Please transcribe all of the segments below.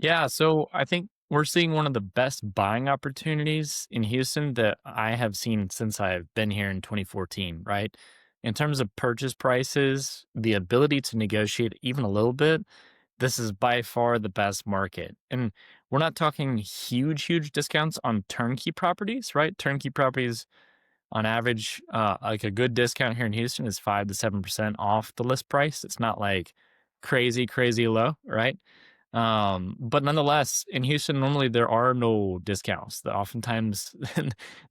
Yeah, so I think we're seeing one of the best buying opportunities in Houston that I have seen since I've been here in 2014, right? In terms of purchase prices, the ability to negotiate even a little bit, this is by far the best market. And we're not talking huge discounts on turnkey properties, right? Turnkey properties on average, like a good discount here in Houston is 5 to 7% off the list price. It's not like crazy low, right? But nonetheless, in Houston, normally there are no discounts. Oftentimes,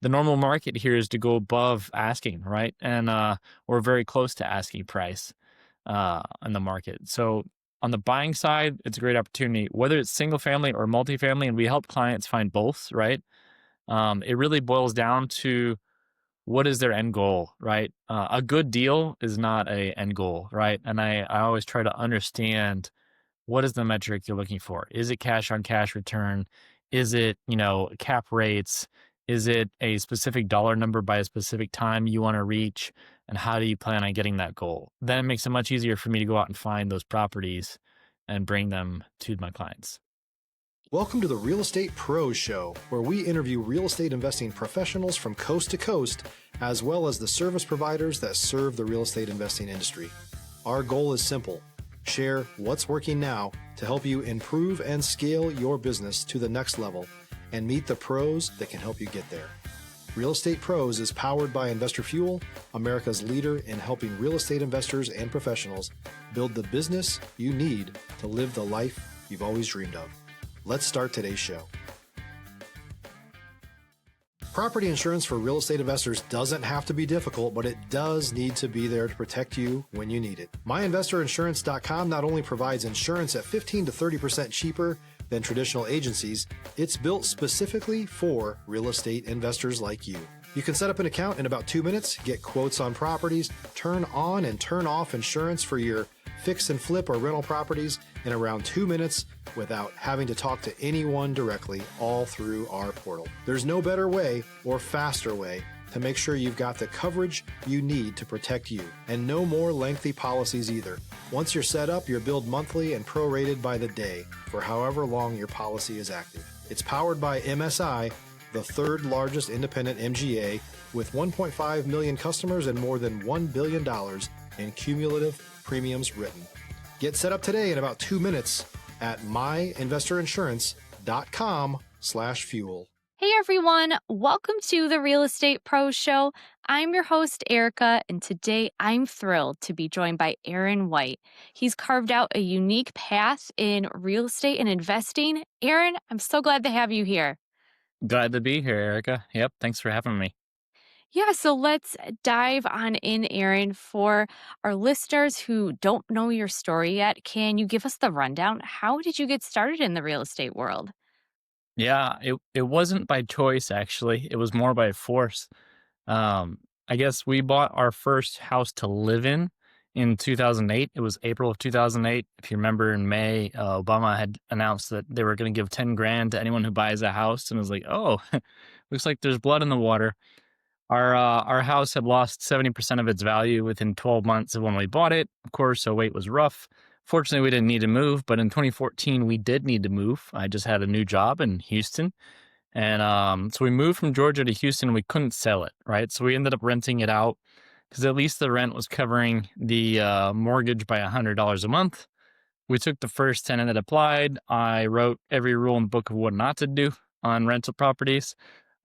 the normal market here is to go above asking, right? And or very close to asking price in the market. So on the buying side, it's a great opportunity, whether it's single family or multifamily, and we help clients find both, right? It really boils down to what is their end goal, right? A good deal is not a end goal, right? And I always try to understand what is the metric you're looking for? Is it cash on cash return? Is it, cap rates? Is it a specific dollar number by a specific time you want to reach? And how do you plan on getting that goal? Then it makes it much easier for me to go out and find those properties and bring them to my clients. Welcome to the Real Estate Pros Show, where we interview real estate investing professionals from coast to coast, as well as the service providers that serve the real estate investing industry. Our goal is simple: share what's working now to help you improve and scale your business to the next level and meet the pros that can help you get there. Real Estate Pros is powered by Investor Fuel, America's leader in helping real estate investors and professionals build the business you need to live the life you've always dreamed of. Let's start today's show. Property insurance for real estate investors doesn't have to be difficult, but it does need to be there to protect you when you need it. MyInvestorInsurance.com not only provides insurance at 15 to 30% cheaper than traditional agencies, it's built specifically for real estate investors like you. You can set up an account in about 2 minutes, get quotes on properties, turn on and turn off insurance for your fix and flip or rental properties in around 2 minutes without having to talk to anyone directly, all through our portal. There's no better way or faster way to make sure you've got the coverage you need to protect you, and no more lengthy policies either. Once you're set up, you're billed monthly and prorated by the day for however long your policy is active. It's powered by MSI, the third largest independent MGA, with 1.5 million customers and more than $1 billion in cumulative premiums written. Get set up today in about 2 minutes at myinvestorinsurance.com/fuel. Hey everyone, welcome to the Real Estate Pros Show. I'm your host, Erika, and today I'm thrilled to be joined by Aaron White. He's carved out a unique path in real estate and investing. Aaron, I'm so glad to have you here. Glad to be here, Erica. Yep, thanks for having me. Yeah, so let's dive on in, Aaron. For our listeners who don't know your story yet, can you give us the rundown? How did you get started in the real estate world? Yeah, it wasn't by choice actually. It was more by force. I guess we bought our first house to live in 2008. It was April of 2008. If you remember, in May, Obama had announced that they were going to give 10 grand to anyone who buys a house, and it was like, oh, looks like there's blood in the water. Our house had lost 70% of its value within 12 months of when we bought it. Of course, so wait was rough. Fortunately, we didn't need to move, but in 2014, we did need to move. I just had a new job in Houston. And so we moved from Georgia to Houston. We couldn't sell it, right? So we ended up renting it out because at least the rent was covering the mortgage by $100 a month. We took the first tenant that applied. I wrote every rule in the book of what not to do on rental properties.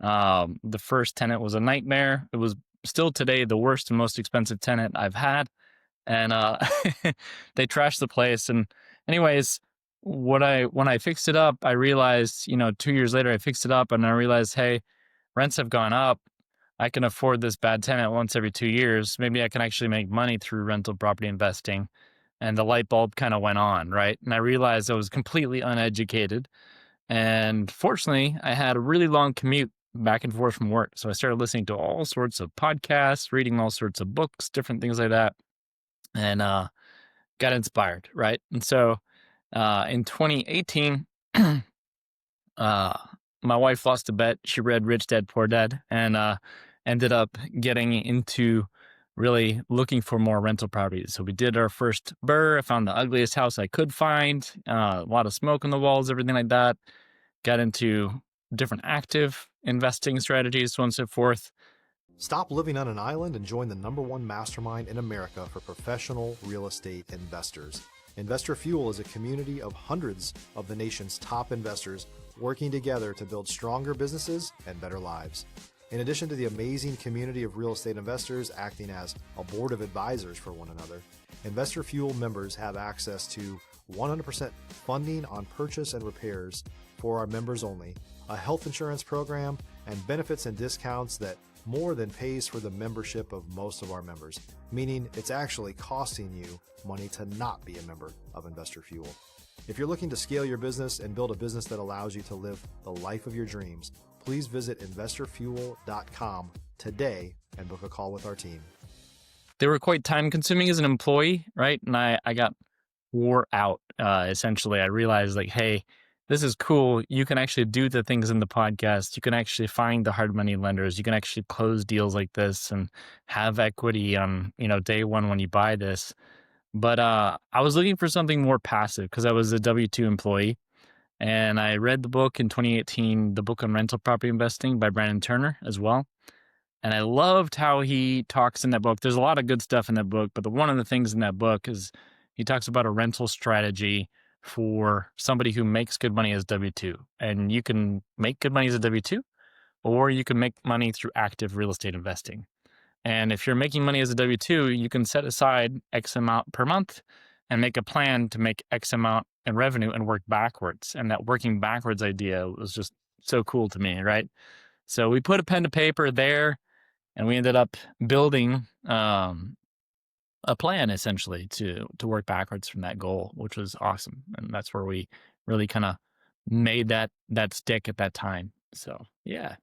The first tenant was a nightmare. It was still today the worst and most expensive tenant I've had. And they trashed the place. And anyways, when I fixed it up, I realized, 2 years later, I fixed it up and I realized, hey, rents have gone up. I can afford this bad tenant once every 2 years. Maybe I can actually make money through rental property investing. And the light bulb kind of went on, right? And I realized I was completely uneducated. And fortunately, I had a really long commute back and forth from work. So I started listening to all sorts of podcasts, reading all sorts of books, different things like that, and got inspired, right? And so in 2018, uh, my wife lost a bet. She read Rich Dad Poor Dad and ended up getting into really looking for more rental properties. So we did our first burr. I found the ugliest house I could find, a lot of smoke on the walls, everything like that. Got into different active investing strategies, so on and so forth. Stop living on an island and join the #1 mastermind in America for professional real estate investors. Investor Fuel is a community of hundreds of the nation's top investors working together to build stronger businesses and better lives. In addition to the amazing community of real estate investors acting as a board of advisors for one another, Investor Fuel members have access to 100% funding on purchase and repairs for our members only, a health insurance program, and benefits and discounts that more than pays for the membership of most of our members, meaning it's actually costing you money to not be a member of Investor Fuel. If you're looking to scale your business and build a business that allows you to live the life of your dreams, please visit investorfuel.com today and book a call with our team. They were quite time consuming as an employee, right? And I got wore out, essentially. I realized, like, hey, this is cool. You can actually do the things in the podcast. You can actually find the hard money lenders. You can actually close deals like this and have equity on, day one when you buy this. But I was looking for something more passive because I was a W-2 employee. And I read the book in 2018, the book on rental property investing by Brandon Turner as well. And I loved how he talks in that book. There's a lot of good stuff in that book, but one of the things in that book is he talks about a rental strategy for somebody who makes good money as W-2. And you can make good money as a W-2, or you can make money through active real estate investing. And if you're making money as a W-2, you can set aside X amount per month and make a plan to make X amount in revenue and work backwards. And that working backwards idea was just so cool to me, right? So we put a pen to paper there, and we ended up building a plan essentially to work backwards from that goal, which was awesome. And that's where we really kind of made that stick at that time. So yeah.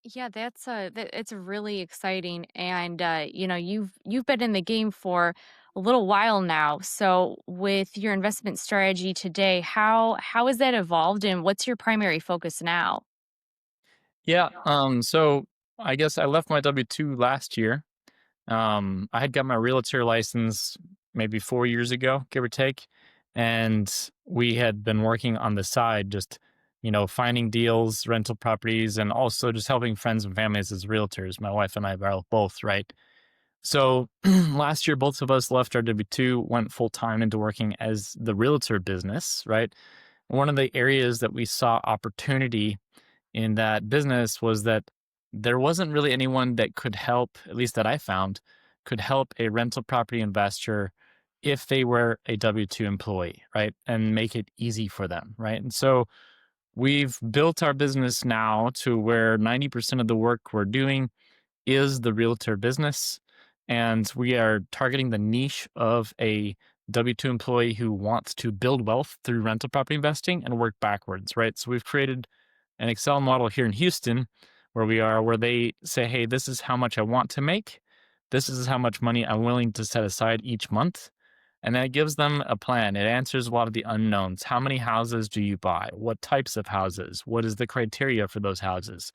Yeah, it's really exciting, and you've been in the game for a little while now. So, with your investment strategy today, how has that evolved, and what's your primary focus now? Yeah. So I guess I left my W-2 last year. I had got my realtor license maybe 4 years ago, give or take. And we had been working on the side, just, finding deals, rental properties, and also just helping friends and families as realtors. My wife and I are both, right? So last year, both of us left our W-2, went full time into working as the realtor business, right? One of the areas that we saw opportunity in that business was that there wasn't really anyone that could help, at least that I found, could help a rental property investor if they were a W-2 employee, right? And make it easy for them, right? And so we've built our business now to where 90% of the work we're doing is the realtor business. And we are targeting the niche of a W-2 employee who wants to build wealth through rental property investing and work backwards, right? So we've created an Excel model here in Houston where they say, hey, this is how much I want to make. This is how much money I'm willing to set aside each month. And then it gives them a plan. It answers a lot of the unknowns. How many houses do you buy? What types of houses? What is the criteria for those houses?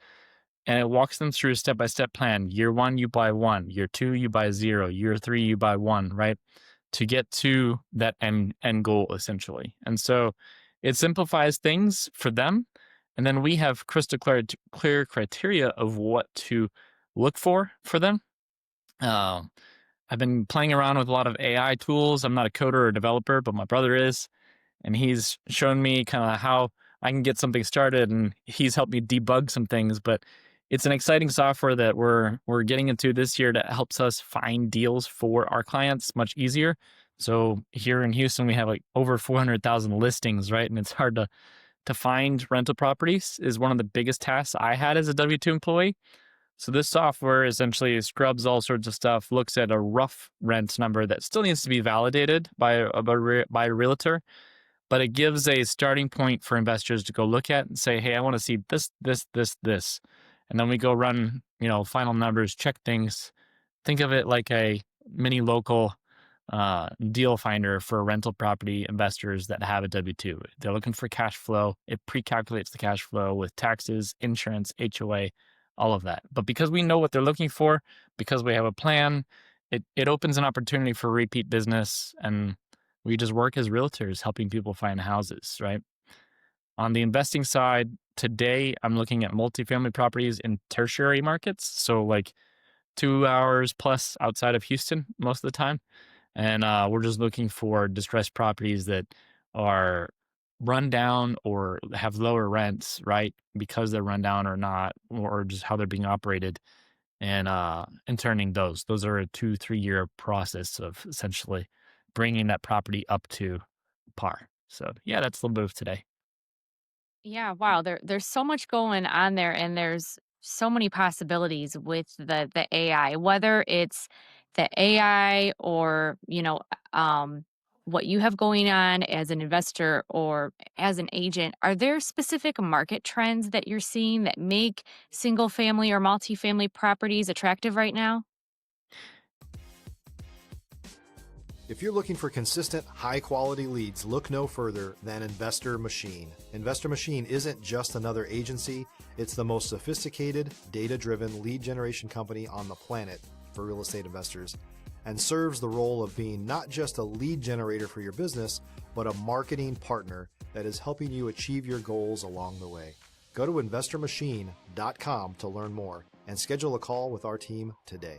And it walks them through a step-by-step plan. Year one, you buy one. Year two, you buy zero. Year three, you buy one, right? To get to that end goal, essentially. And so it simplifies things for them. And then we have crystal clear criteria of what to look for them. I've been playing around with a lot of AI tools. I'm not a coder or developer, but my brother is. And he's shown me kind of how I can get something started, and he's helped me debug some things. But it's an exciting software that we're getting into this year that helps us find deals for our clients much easier. So here in Houston, we have like over 400,000 listings, right? And it's hard to find rental properties is one of the biggest tasks I had as a W-2 employee. So this software essentially scrubs all sorts of stuff, looks at a rough rent number that still needs to be validated by a realtor, but it gives a starting point for investors to go look at and say, hey, I want to see this, this, this, this. And then we go run, final numbers, check things. Think of it like a mini local deal finder for rental property investors that have a W-2. They're looking for cash flow. It pre-calculates the cash flow with taxes, insurance, HOA, all of that. But because we know what they're looking for, because we have a plan, it opens an opportunity for repeat business, and we just work as realtors helping people find houses, right? On the investing side, today I'm looking at multifamily properties in tertiary markets, so like 2 hours plus outside of Houston most of the time. And we're just looking for distressed properties that are run down or have lower rents, right? Because they're run down or not, or just how they're being operated, and turning those. Those are a 2 3 year process of essentially bringing that property up to par. So yeah, that's a little bit of today. Yeah, wow. There's so much going on there, and there's so many possibilities with the AI, whether it's the AI or, what you have going on as an investor or as an agent. Are there specific market trends that you're seeing that make single family or multifamily properties attractive right now? If you're looking for consistent, high quality leads, look no further than Investor Machine. Investor Machine isn't just another agency, it's the most sophisticated, data driven lead generation company on the planet for real estate investors, and serves the role of being not just a lead generator for your business, but a marketing partner that is helping you achieve your goals along the way. Go to investormachine.com to learn more and schedule a call with our team today.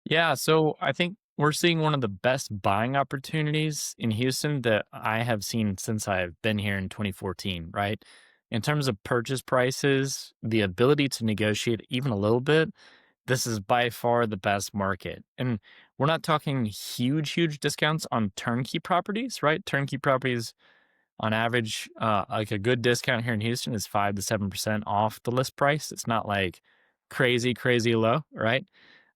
Yeah, so I think we're seeing one of the best buying opportunities in Houston that I have seen since I've been here in 2014, right? In terms of purchase prices, the ability to negotiate even a little bit, this is by far the best market. And we're not talking huge, huge discounts on turnkey properties, right? Turnkey properties on average, like a good discount here in Houston is 5 to 7% off the list price. It's not like crazy, crazy low, right?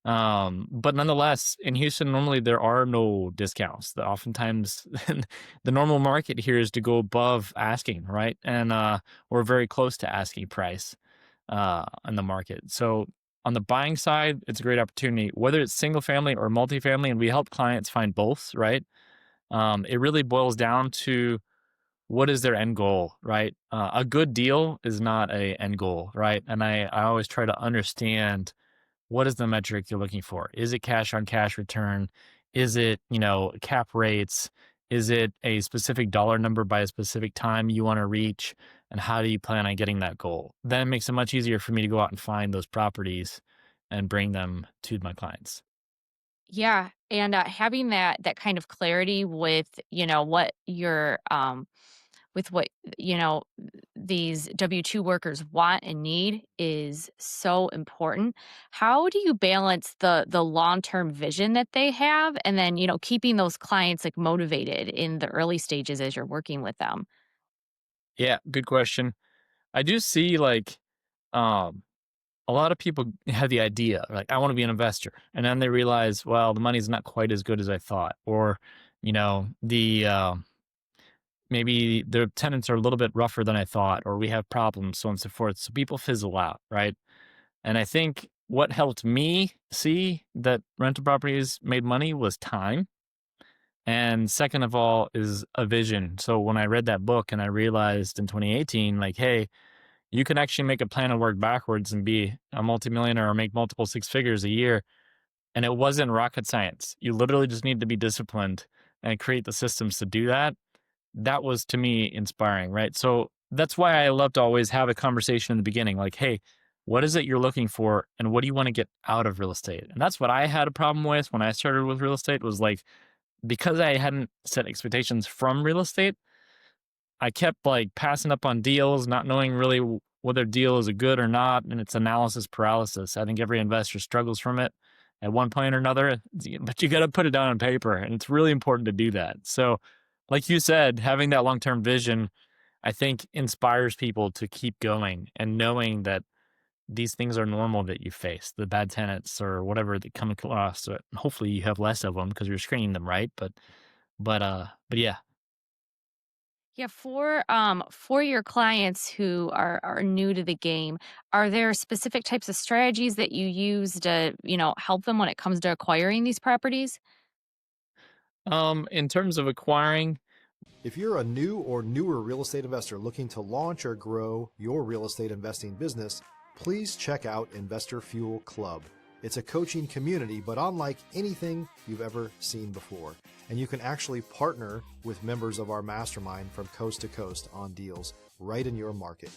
But nonetheless, in Houston, normally there are no discounts. Oftentimes, the normal market here is to go above asking, right? And we're very close to asking price in the market. So on the buying side, it's a great opportunity, whether it's single family or multifamily, and we help clients find both, right? It really boils down to what is their end goal, right? A good deal is not a end goal, right? And I always try to understand what is the metric you're looking for? Is it cash on cash return? Is it, cap rates? Is it a specific dollar number by a specific time you want to reach? And how do you plan on getting that goal? Then it makes it much easier for me to go out and find those properties and bring them to my clients. Yeah, and having that kind of clarity with what your with what you know these W-2 workers want and need is so important. How do you balance the long-term vision that they have and then, keeping those clients like motivated in the early stages as you're working with them? Yeah, good question. I do see um, a lot of people have the idea, like, I want to be an investor. And then they realize, well, the money's not quite as good as I thought. Or, the maybe the tenants are a little bit rougher than I thought, or we have problems, so on and so forth. So people fizzle out, right? And I think what helped me see that rental properties made money was time. And second of all, is a vision. So when I read that book and I realized in 2018, like, hey, you can actually make a plan and work backwards and be a multimillionaire or make multiple six figures a year. And it wasn't rocket science. You literally just need to be disciplined and create the systems to do that. That was to me inspiring, right? So that's why I love to always have a conversation in the beginning, like, hey, what is it you're looking for and what do you want to get out of real estate? And that's what I had a problem with when I started with real estate was like, because I hadn't set expectations from real estate, I kept like passing up on deals, not knowing really whether a deal is a good or not. And it's analysis paralysis. I think every investor struggles from it at one point or another, but you got to put it down on paper. And it's really important to do that. So, like you said, having that long term vision, I think inspires people to keep going and knowing that these things are normal that you face, the bad tenants or whatever that come across. So hopefully you have less of them because you're screening them right. But yeah. Yeah, for your clients who are new to the game, are there specific types of strategies that you use to, help them when it comes to acquiring these properties? In terms of acquiring, If you're a new or newer real estate investor looking to launch or grow your real estate investing business, please check out Investor Fuel Club. It's a coaching community, but unlike anything you've ever seen before. And you can actually partner with members of our mastermind from coast to coast on deals right in your market.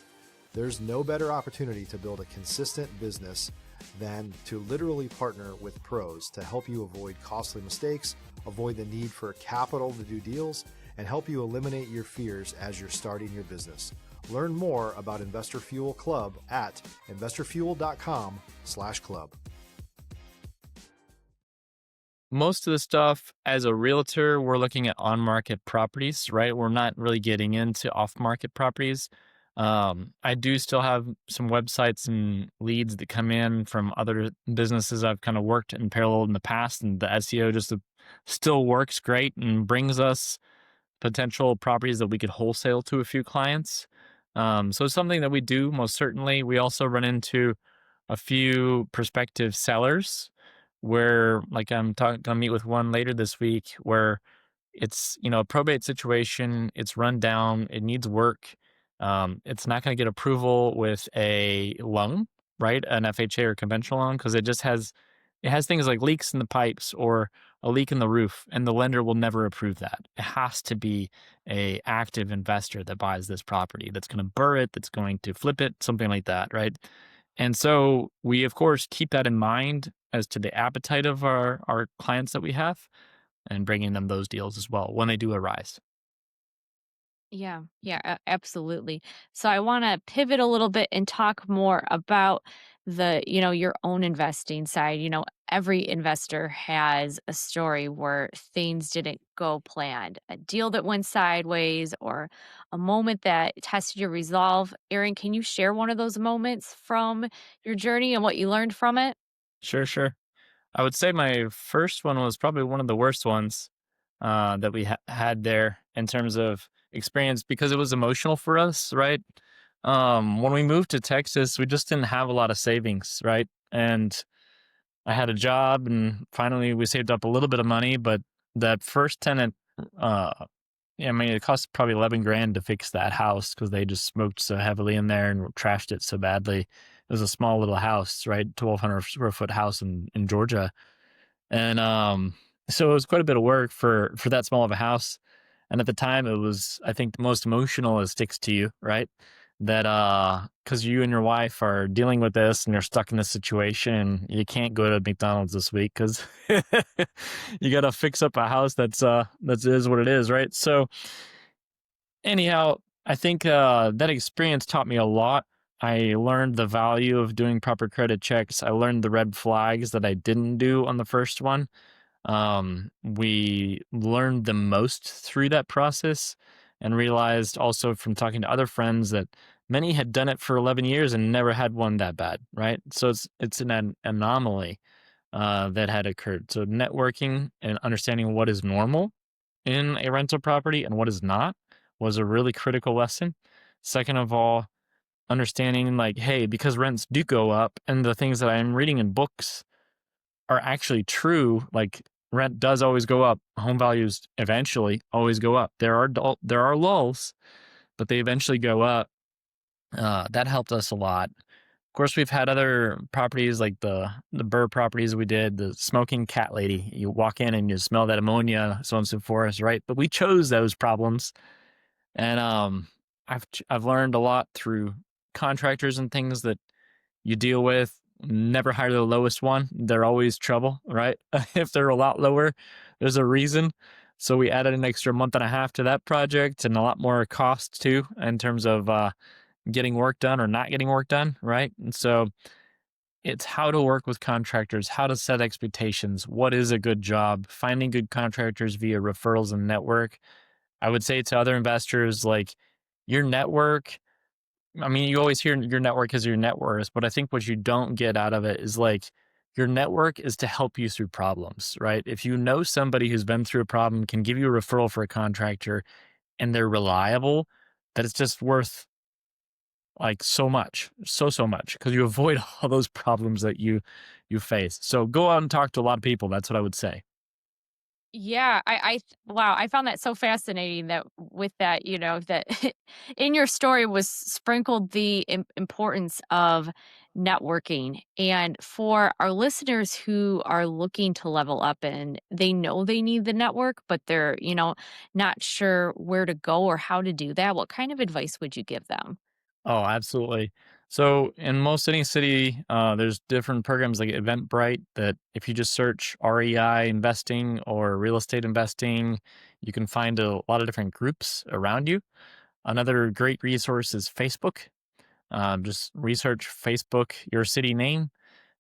There's no better opportunity to build a consistent business than to literally partner with pros to help you avoid costly mistakes, avoid the need for capital to do deals, and help you eliminate your fears as you're starting your business. Learn more about Investor Fuel Club at investorfuel.com/club. Most of the stuff as a realtor, we're looking at on-market properties, right? We're not really getting into off-market properties. I do still have some websites and leads that come in from other businesses I've kind of worked in parallel in the past, and the SEO just still works great and brings us potential properties that we could wholesale to a few clients. So it's something that we do most certainly. We also run into a few prospective sellers where, like, gonna meet with one later this week where it's, a probate situation, it's run down, it needs work. It's not going to get approval with a loan, right? An FHA or conventional loan, because it has things like leaks in the pipes or a leak in the roof, and the lender will never approve that. It has to be a active investor that buys this property, that's going to burr it, that's going to flip it, something like that, right? And so we, of course, keep that in mind as to the appetite of our clients that we have and bringing them those deals as well when they do arise. Yeah, yeah, absolutely. So I want to pivot a little bit and talk more about your own investing side. Every investor has a story where things didn't go planned, a deal that went sideways, or a moment that tested your resolve. Aaron, can you share one of those moments from your journey and what you learned from it? Sure, sure. I would say my first one was probably one of the worst ones that we had there in terms of experience because it was emotional for us, right? When we moved to Texas, we just didn't have a lot of savings, right? And I had a job, and finally we saved up a little bit of money, but that first tenant, uh, yeah, I mean, it cost probably 11 grand to fix that house because they just smoked so heavily in there and trashed it so badly. It was a small little house, right? 1,200 square foot house in Georgia. And so it was quite a bit of work for that small of a house. And at the time, it was, I think, the most emotional it sticks to you, right? That because you and your wife are dealing with this and you're stuck in this situation, you can't go to McDonald's this week because you got to fix up a house that is what it is, right? So anyhow, I think that experience taught me a lot. I learned the value of doing proper credit checks. I learned the red flags that I didn't do on the first one. We learned the most through that process and realized also from talking to other friends that many had done it for 11 years and never had one that bad, right? So it's an anomaly that had occurred. So networking and understanding what is normal in a rental property and what is not was a really critical lesson. Second of all, understanding like, hey, because rents do go up and the things that I'm reading in books are actually true, like rent does always go up. Home values eventually always go up. There are lulls, but they eventually go up. That helped us a lot. Of course, we've had other properties like the Burr properties we did, the smoking cat lady. You walk in and you smell that ammonia, so on and so forth, right? But we chose those problems, and I've learned a lot through contractors and things that you deal with. Never hire the lowest one. They're always trouble, right? If they're a lot lower, there's a reason. So we added an extra month and a half to that project and a lot more cost too in terms of getting work done or not getting work done, right? And so it's how to work with contractors, how to set expectations, what is a good job, finding good contractors via referrals and network. I would say to other investors, like your network, I mean, you always hear your network is your net worth, but I think what you don't get out of it is like your network is to help you through problems, right? If you know somebody who's been through a problem, can give you a referral for a contractor and they're reliable, that it's just worth like so much, so much because you avoid all those problems that you face. So go out and talk to a lot of people. That's what I would say. Yeah, wow, I found that so fascinating that with that, that in your story was sprinkled the importance of networking. And for our listeners who are looking to level up and they know they need the network, but they're, not sure where to go or how to do that, what kind of advice would you give them? Oh, absolutely. So in most any city, there's different programs like Eventbrite that if you just search REI investing or real estate investing, you can find a lot of different groups around you. Another great resource is Facebook. Just research Facebook, your city name,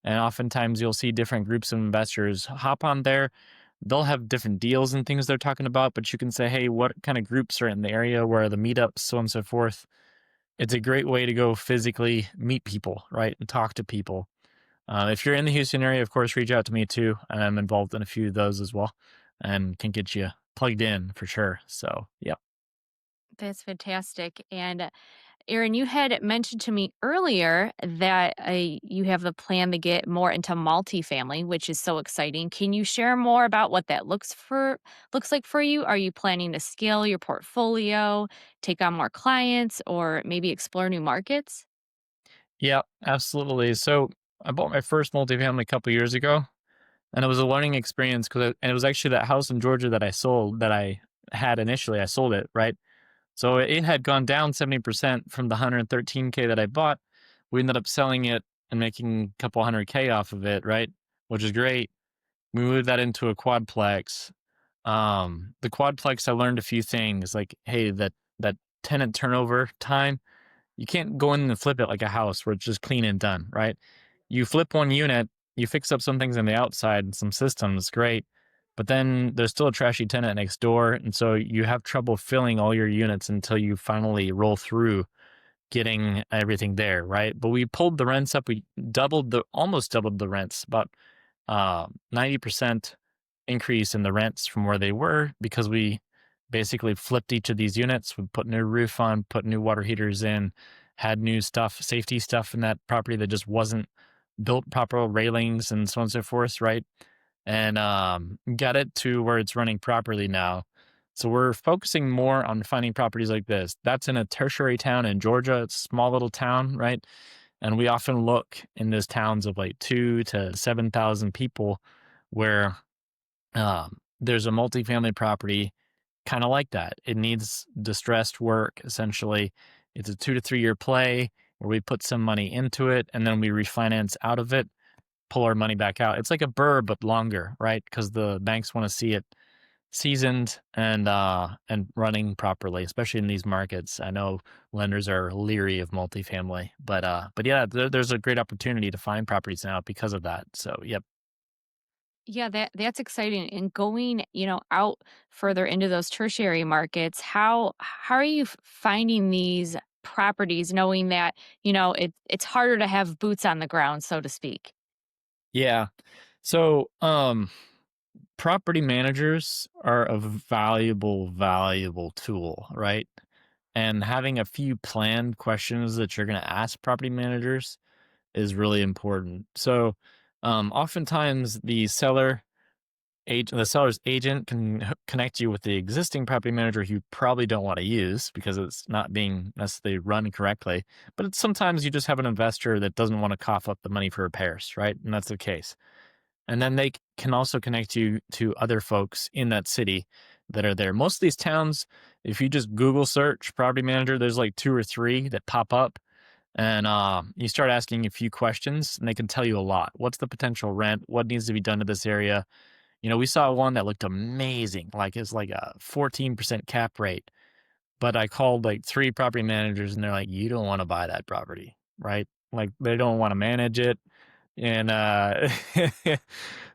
and oftentimes you'll see different groups of investors hop on there. They'll have different deals and things they're talking about, but you can say, hey, what kind of groups are in the area? Where are the meetups, so on and so forth. It's a great way to go physically meet people, right? And talk to people. If you're in the Houston area, of course, reach out to me too. I'm involved in a few of those as well and can get you plugged in for sure. So, yeah. That's fantastic. And Aaron, you had mentioned to me earlier that you have the plan to get more into multifamily, which is so exciting. Can you share more about what that looks like for you? Are you planning to scale your portfolio, take on more clients, or maybe explore new markets? Yeah, absolutely. So, I bought my first multifamily a couple years ago, and it was a learning experience and it was actually that house in Georgia that I sold that I had initially. I sold it, right? So it had gone down 70% from the 113K that I bought. We ended up selling it and making a couple hundred K off of it, right? Which is great. We moved that into a quadplex. The quadplex, I learned a few things like, hey, that tenant turnover time, you can't go in and flip it like a house where it's just clean and done, right? You flip one unit, you fix up some things on the outside and some systems, great. But then there's still a trashy tenant next door. And so you have trouble filling all your units until you finally roll through getting everything there, right? But we pulled the rents up. We almost doubled the rents, about 90% increase in the rents from where they were because we basically flipped each of these units. We put new roof on, put new water heaters in, had new stuff, safety stuff in that property that just wasn't built proper, railings and so on and so forth, right? And got it to where it's running properly now. So we're focusing more on finding properties like this. That's in a tertiary town in Georgia. It's a small little town, right? And we often look in these towns of like 2 to 7,000 people where there's a multifamily property kind of like that. It needs distressed work, essentially. It's a 2 to 3 year play where we put some money into it and then we refinance out of it, pull our money back out. It's like a burr, but longer, right? Because the banks want to see it seasoned and running properly, especially in these markets. I know lenders are leery of multifamily, but yeah, there's a great opportunity to find properties now because of that. So yep. Yeah, that's exciting. And going, out further into those tertiary markets, how are you finding these properties, knowing that it's harder to have boots on the ground, so to speak? Yeah. So property managers are a valuable tool, right? And having a few planned questions that you're going to ask property managers is really important. So, oftentimes the seller's agent can connect you with the existing property manager who you probably don't want to use because it's not being necessarily run correctly. But sometimes you just have an investor that doesn't want to cough up the money for repairs, right? And that's the case. And then they can also connect you to other folks in that city that are there. Most of these towns, if you just Google search property manager, there's like two or three that pop up. And you start asking a few questions, and they can tell you a lot. What's the potential rent? What needs to be done to this area? We saw one that looked amazing, like it's like a 14% cap rate. But I called like three property managers, and they're like, "You don't want to buy that property, right? Like they don't want to manage it, and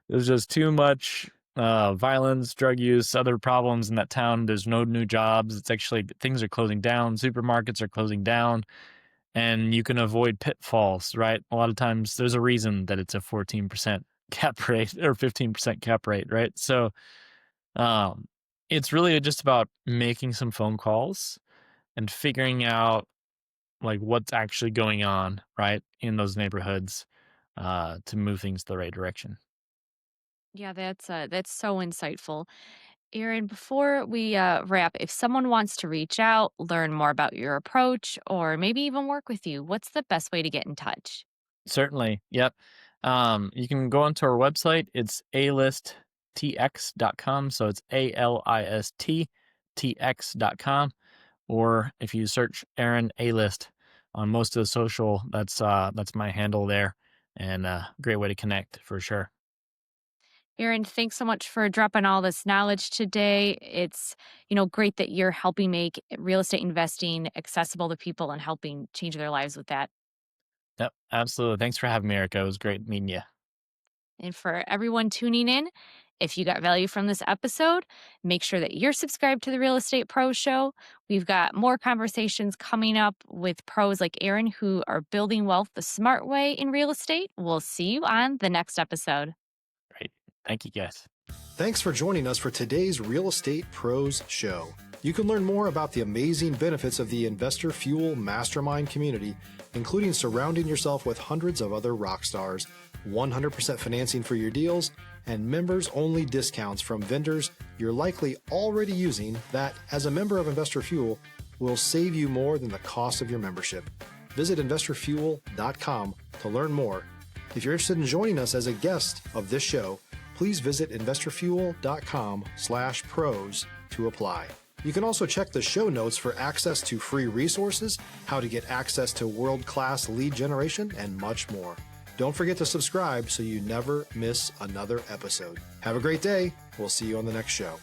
there's just too much violence, drug use, other problems in that town. There's no new jobs. It's actually things are closing down. Supermarkets are closing down, and you can avoid pitfalls, right? A lot of times there's a reason that it's a 14% cap rate or 15% cap rate, right? So um, it's really just about making some phone calls and figuring out like what's actually going on, right, in those neighborhoods to move things the right direction. Yeah, that's so insightful. Aaron, before we wrap, if someone wants to reach out, learn more about your approach, or maybe even work with you, what's the best way to get in touch? Certainly. Yep. You can go onto our website. It's alisttx.com. So it's ALISTTX.com. Or if you search Aaron A List on most of the social, that's my handle there, and great way to connect for sure. Aaron, thanks so much for dropping all this knowledge today. It's, great that you're helping make real estate investing accessible to people and helping change their lives with that. Yep, absolutely. Thanks for having me, Erica. It was great meeting you. And for everyone tuning in, if you got value from this episode, make sure that you're subscribed to the Real Estate Pro Show. We've got more conversations coming up with pros like Aaron who are building wealth the smart way in real estate. We'll see you on the next episode. Great. Thank you, guys. Thanks for joining us for today's Real Estate Pros Show. You can learn more about the amazing benefits of the Investor Fuel Mastermind community, including surrounding yourself with hundreds of other rock stars, 100% financing for your deals, and members-only discounts from vendors you're likely already using that, as a member of Investor Fuel, will save you more than the cost of your membership. Visit investorfuel.com to learn more. If you're interested in joining us as a guest of this show, please visit investorfuel.com/pros to apply. You can also check the show notes for access to free resources, how to get access to world-class lead generation, and much more. Don't forget to subscribe so you never miss another episode. Have a great day. We'll see you on the next show.